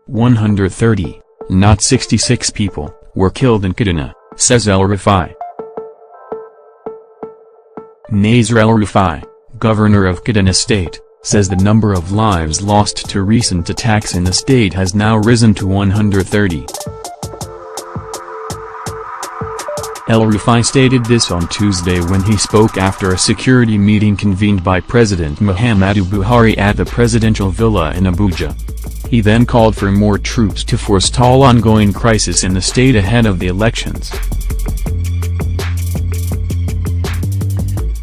130, not 66 people, were killed in Kaduna, says el-Rufai. Nasir el-Rufai, governor of Kaduna State, says the number of lives lost to recent attacks in the state has now risen to 130. El-Rufai stated this on Tuesday when he spoke after a security meeting convened by President Muhammadu Buhari at the presidential villa in Abuja. He then called for more troops to forestall ongoing crisis in the state ahead of the elections.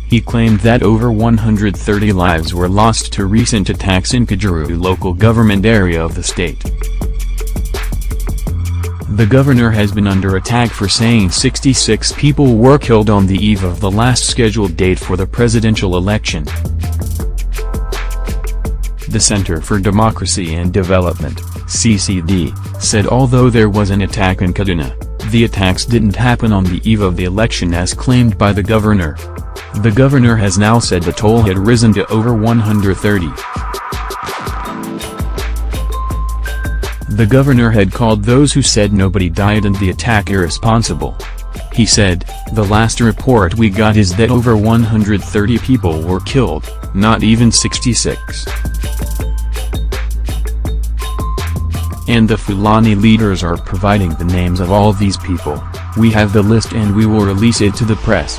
He claimed that over 130 lives were lost to recent attacks in Kaduna local government area of the state. The governor has been under attack for saying 66 people were killed on the eve of the last scheduled date for the presidential election. The Center for Democracy and Development, CCD, said although there was an attack in Kaduna, the attacks didn't happen on the eve of the election as claimed by the governor. The governor has now said the toll had risen to over 130. The governor had called those who said nobody died in the attack irresponsible. He said, "The last report we got is that over 130 people were killed, not even 66. And the Fulani leaders are providing the names of all these people. We have the list and we will release it to the press.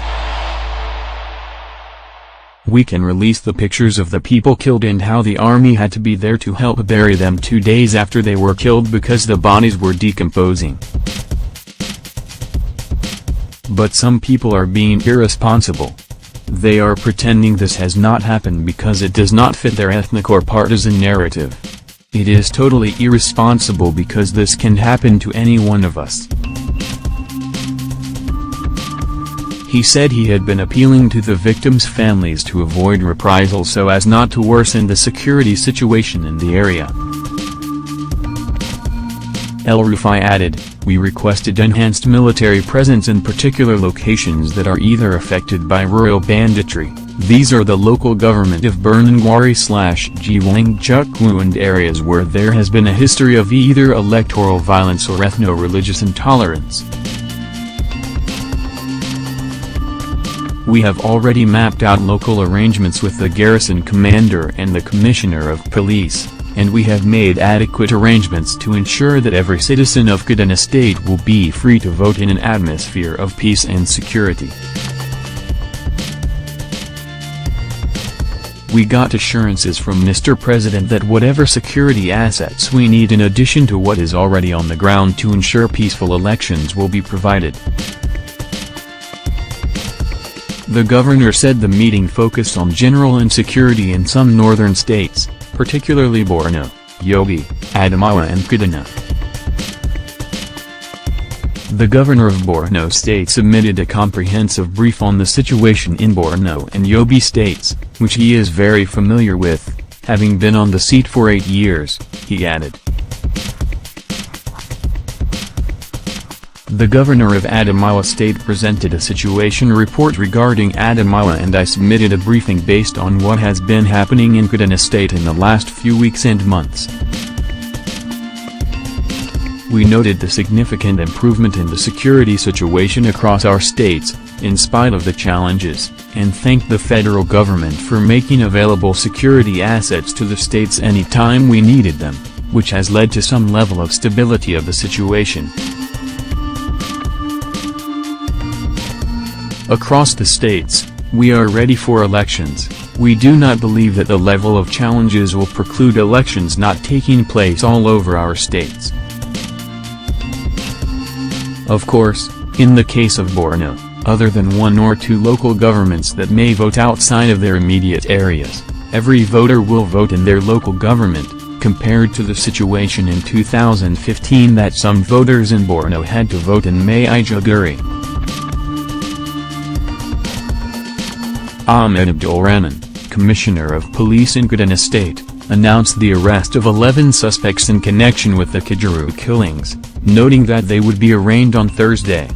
We can release the pictures of the people killed and how the army had to be there to help bury them 2 days after they were killed because the bodies were decomposing. But some people are being irresponsible. They are pretending this has not happened because it does not fit their ethnic or partisan narrative. It is totally irresponsible because this can happen to any one of us." He said he had been appealing to the victims' families to avoid reprisals so as not to worsen the security situation in the area. El-Rufai added, "We requested enhanced military presence in particular locations that are either affected by rural banditry. These are the local government of Bernangwari/Jiwang and areas where there has been a history of either electoral violence or ethno-religious intolerance. We have already mapped out local arrangements with the garrison commander and the commissioner of police, and we have made adequate arrangements to ensure that every citizen of Kaduna State will be free to vote in an atmosphere of peace and security. We got assurances from Mr. President that whatever security assets we need in addition to what is already on the ground to ensure peaceful elections will be provided." The governor said the meeting focused on general insecurity in some northern states, particularly Borno, Yobe, Adamawa and Kaduna. The governor of Borno State submitted a comprehensive brief on the situation in Borno and Yobe states, which he is very familiar with, having been on the seat for 8 years, he added. The governor of Adamawa State presented a situation report regarding Adamawa and I submitted a briefing based on what has been happening in Kaduna State in the last few weeks and months. We noted the significant improvement in the security situation across our states, in spite of the challenges, and thanked the federal government for making available security assets to the states any time we needed them, which has led to some level of stability of the situation. Across the states, we are ready for elections. We do not believe that the level of challenges will preclude elections not taking place all over our states. Of course, in the case of Borno, other than 1 or 2 local governments that may vote outside of their immediate areas, every voter will vote in their local government, compared to the situation in 2015 that some voters in Borno had to vote in Maiduguri. Ahmed Abdulrahman, Commissioner of Police in Kaduna State, announced the arrest of 11 suspects in connection with the Kaduna killings, noting that they would be arraigned on Thursday.